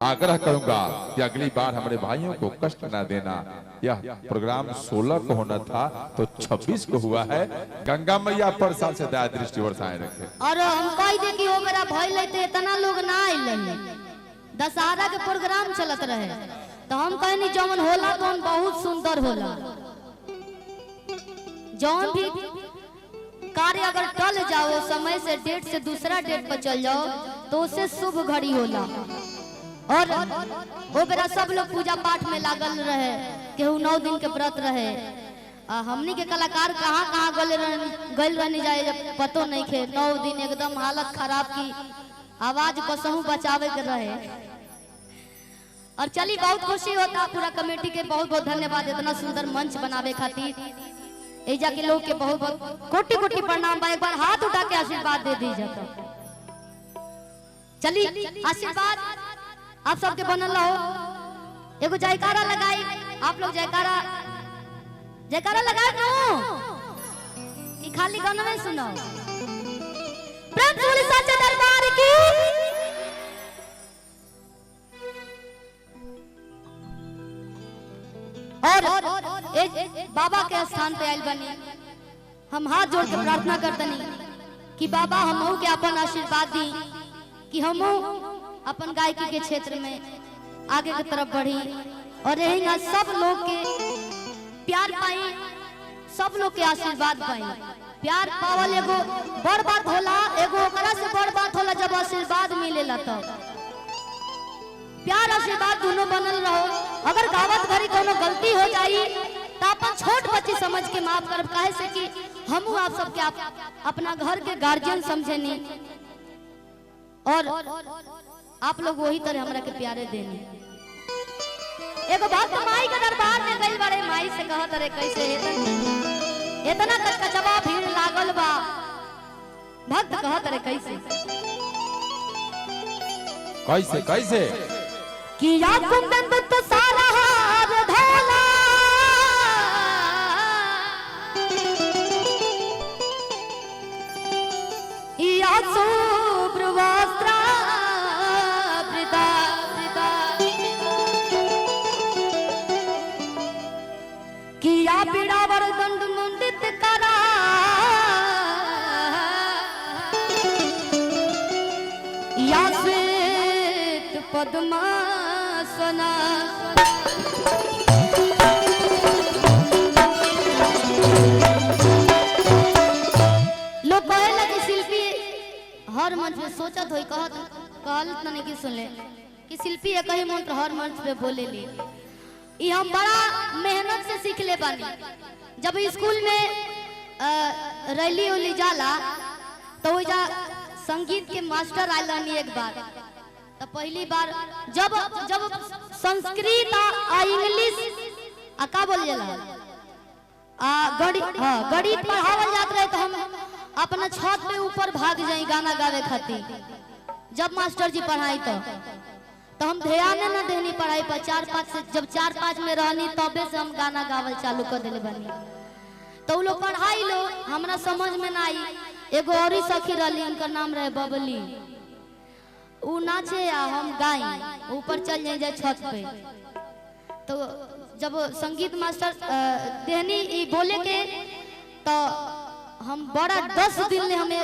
आग्रह करूंगा कि अगली बार हमारे भाइयों को कष्ट न देना। यह प्रोग्राम 16 को होना था तो 26 को हुआ है। गंगा मैया पर साल से दया दृष्टि वर्षाएं रखे। और हम कह दे कि वो मेरा भय लेते इतना लोग ना आइले, दशहरा के प्रोग्राम चलत रहे तो हम कहनी जौन होला तो बहुत सुंदर होला। जौन भी कार्य अगर टल जाओ समय से डेट से दूसरा डेट पर चल जाओ तो उससे शुभ घड़ी होला। और वो बेरा सब लोग पूजा पाठ में लागल रहे, केहू 9 दिन के व्रत रहे। हमनी के कलाकार कहाँ कहाँ गल रहने जाए जब पतो नहीं खे। 9 दिन एकदम हालत खराब की, आवाज कसहू बचावे के रहे। और चली बहुत खुशी होता, पूरा कमेटी के बहुत बहुत धन्यवाद इतना सुंदर मंच बनावे खातिर। एजा के लोग के बहुत बहुत कोटि कोटि प्रणाम बा। एक बार हाथ उठा के आशीर्वाद दे दीजिए। चली आशीर्वाद आप सबके बनल रहो। एगो जयकारा लगाई, आप लोग जयकारा लगाए नो कि खाली गाना नहीं सुनो। प्रेम से सच्चे दरबार की। और बाबा के स्थान पे आयल बनी, हम हाथ जोड़ के प्रार्थना करतनी कि बाबा हमहू के अपन आशीर्वाद दी कि हमहू अपन गायकी के क्षेत्र में आगे की तरफ बढ़ी और यही सब लोग के प्यार पाई, सब लोग के आशीर्वाद पाई। प्यार पावल एगो बड़ बात होला, एगो ओकरा से बड़ बात होला जब आशीर्वाद मिलेला तब। प्यार आशीर्वाद दोनों बनल रहो। अगर गावत घरी कोनो गलती हो जाई तो अपन छोट बच्ची समझ के माफ करब, काहे से कि हमहू आप सबके अपना घर के गार्जियन समझेनी और आप लोग वही तरह हमरा के प्यारे देनी। एगो बात माई के दरबार में गइल बारे, माई से कहत रे कैसे इतना कचकचवा भीड़ लागल बा। भक्त कहत रे कैसे कैसे कैसे कि या कुंदन तो सारा हार धोला, या शुभ्र वस्त्र किया पीड़ावर दंड मुंडित करा, या श्वेत पद्मासना। लोग कहे लगे शिल्पी हर मंच में सोचत होई, कहत नहीं कि सुन ले कि शिल्पी एक ही मंत्र हर मंच पे बोले ली। ये हम बड़ा मेहनत से सीख ले बानी। जब स्कूल में रैली उली जाला तो वो जा संगीत के मास्टर आयल रहनी एक बार। तो पहली बार जब संस्कृत आ इंग्लिश का बोल जाला गणित पढ़ावल जात रहे तो हम अपना छत पे ऊपर भाग जाई गाना गावे खातिर। जब मास्टर जी पढ़ाई तो हम ध्यान न देनी पढ़ाई पर। 4-5 से जब 4-5 में रहनी तबे से हम गाना गावल चालू कर दिले बनी। तो लोग पढ़ाई लो हमरा समझ में ना आई। एगो और ही सखी रहली, उनका नाम रहे बबली। उ नाचे या हम गाई, ऊपर चल जाए छत पे। तो जब संगीत मास्टर देहनी ई बोले के तो हम बड़ा 10 दिन ले हमें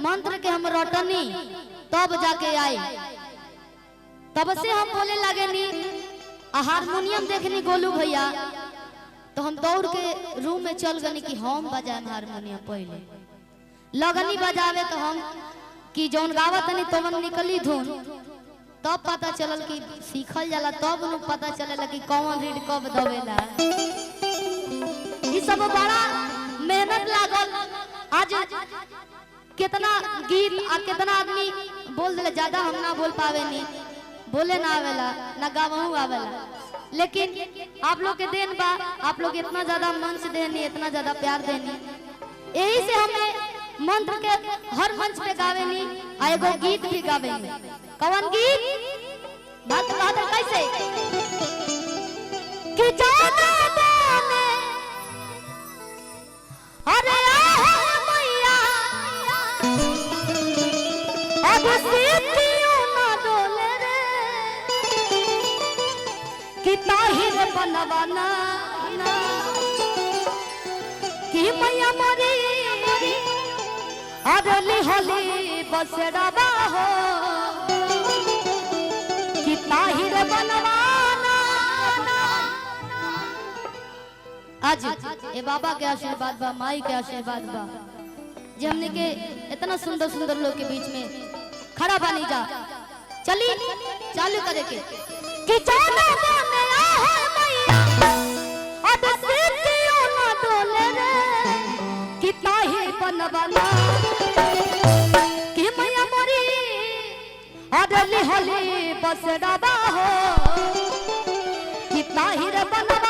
मंत्र के हम रटनी तब जाके आई। तब से हम बोले लगे नी। हारमोनियम देखनी गोलू भैया तो हम दौड़ के रूम में चल गनी कि हम बजाए हारमोनियम। पहले लगनी बजावे तो हम कि जौन गावत नहीं तो निकली धुन, तब पता चलल कि सीखल जाला, तब न पता चलेला कि कौन रीड कब दबेला। ये सब बड़ा मेहनत लागल। आज कितना गीत आ कितना आदमी बोल दिले, ज्यादा हम ना बोल पावे नी, बोले ना आवेला ना गावहू आवेला। लेकिन आप लोग के देन बा, आप लोग इतना ज्यादा मंच देनी, इतना ज्यादा प्यार देनी। यही से हमें मंत्र के हर मंच पे गावे नी, एगो गीत भी गावे नी। कौन गीत? बात कैसे कि जाने देने अरे मैया अब सीतियों ना डोले रे। कि ताहिर बनवाना कि मैया मोरी अरली हली बसरावा हो कि ताहिर बनवाना। आज ए बाबा के आशीर्वाद बा, माई के आशीर्वाद बा, जे हमने के इतना सुंदर सुंदर लोग के बीच में खड़ा बनी जा। चली चालू करे के कि जाना गाने आ है मैया अब सिद्धियों ना डोले रे कि ताहिर बनवाना कि मैया मोरी अरली हली बसरावा हो कि ताहिर बनवाना।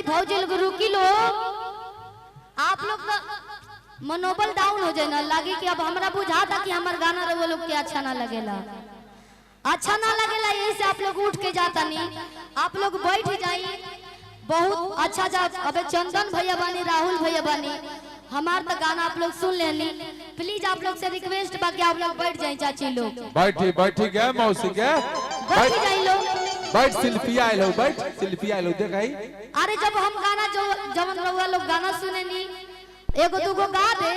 भौजी लोग रुकी लो, आप लोग का मनोबल डाउन हो जाए ना लगे कि अब हमरा बुझा था कि हमार गाना रहे वो लोग के अच्छा ना लगेला, अच्छा ना लगेला, यही से आप लोग उठ के जाता नहीं। आप लोग बैठ जाइए, बहुत अच्छा जा। अबे चंदन भैया बानी, राहुल भैया बानी, हमार तो गाना आप लोग सुन लेनी। प्लीज आप लोग से रिक्वेस्ट बाकी आप लोग बैठ जाए। चाची लोग बैठी बैठी गए, मौसी के बैठ जाइए लोग, बैठ शिल्पी आए लो, बैठ शिल्पी आए लो देखाई। अरे जब हम गाना जो जवन रहुआ लोग गाना सुने नी एगो दूगो गा दे,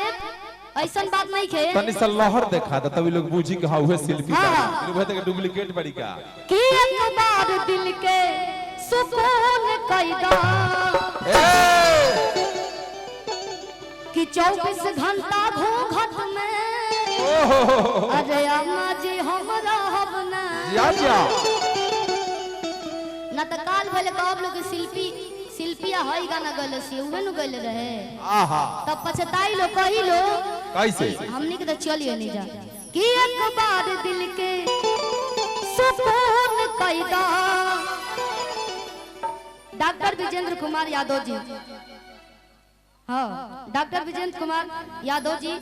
ऐसा बात नहीं खे। तनी सा लहर देखा था तभी लोग बूझी कि हां हुए शिल्पी का लोग कहते कि डुप्लीकेट बड़ी का कि एक बार दिल के सुकून कैदा कि 24 घंटा घूंघट में अरे अम्मा जी हमरा हबना जा ना त काल भले कब लोग शिल्पिया हई गाना गले से उहे नु गले रहे। आहा तब पछताई लो कही लो कैसे हमनी के तो चलिए नहीं जा कि एक बार दिल के सुकून कैदा। डॉक्टर विजेंद्र कुमार यादव जी, हाँ डॉक्टर विजेंद्र कुमार यादव जी,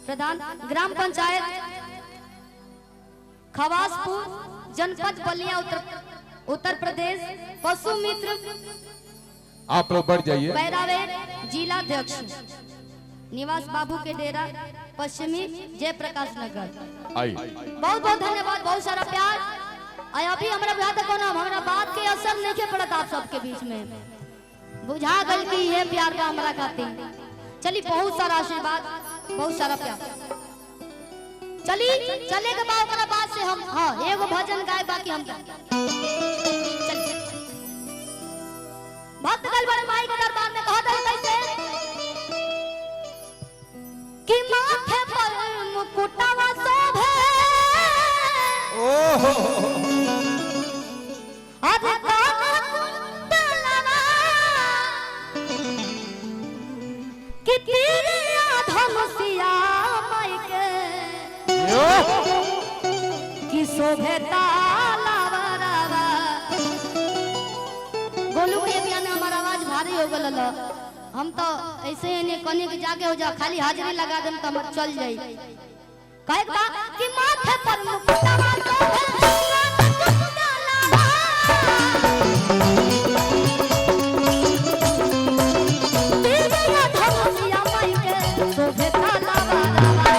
प्रधान ग्राम पंचायत खवासपुर, जनपद बलिया, उत्तर प्रदेश, पशु मित्र। आप लोग बढ़ जाइए। बैरावे जिलाध्यक्ष, निवास बाबू के डेरा, पश्चिमी जयप्रकाश नगर। आई बहुत बहुत धन्यवाद, बहुत सारा प्यार। अभी हमारा बुझा तक हमारा बात के असर नहीं पड़ता आप सबके बीच में, बुझा गल कि ये प्यार का हमारा खाते। चलिए बहुत सारा आशीर्वाद, बहुत सारा प्यार। चली चले के बाद से हम हाँ एगो भजन गाए, बाकी हम भक्त गल बड़े माई के दरबार में कहा था कैसे कि माथे पर मुकुटवा शोभे ओहो अरे काना कुंडलवा कि तीरिया धनुषिया माई के कि शोभे तालावरवा। गोलू के बिया में हमारा आवाज भारी हो गल, हम तो ऐसे ही नहीं कने के जाके हो जा, खाली हाजिरी लगा देम तो हम चल जाई। कहे बा कि माथे पर मुकुटवा शोभे कुंडलवा तीरिया धनुषिया माई के शोभे तालावरवा।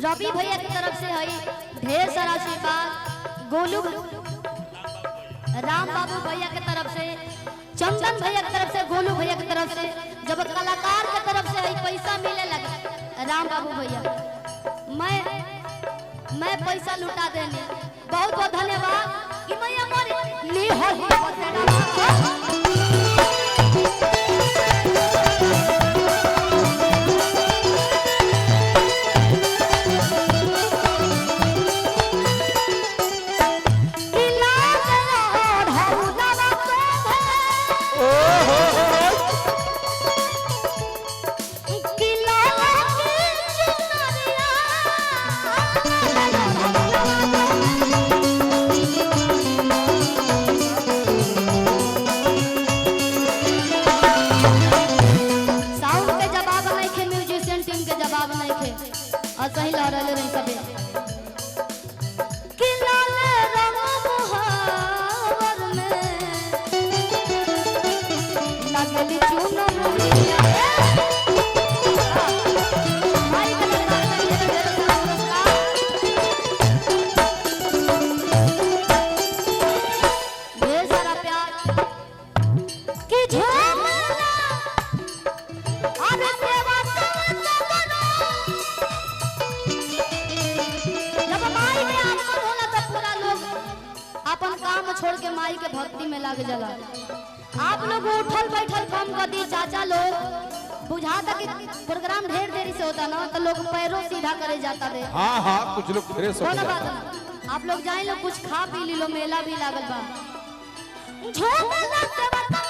रवि भैया की तरफ से है ढेर सारा आशीर्वाद। गोलू राम बाबू भैया की तरफ से, चंदन भैया की तरफ से, गोलू भैया की तरफ से, जब कलाकार की तरफ से पैसा मिले लगा राम बाबू भैया, मैं पैसा लुटा देने। बहुत बहुत धन्यवाद। कि मैया मोरे ली हो सही लह रहे रही सबे कि लाल रंग मुहावर में लगली चुन मुनिया भाई का ढेर सारा प्यार कि झूमला अरे सेवा अपन काम छोड़ के माई के भक्ति में लग जाला। आप लोग उठल बैठल कम कर दी चाचा लोग, बुझाता कि प्रोग्राम ढेर देरी से होता ना तो लोग पैरों सीधा करे जाता रे। हाँ हाँ कुछ लोग फ्रेश हो जाता है। आप लोग जाए लोग कुछ खा पी ली लो, मेला भी लागल बा। झूमना से बता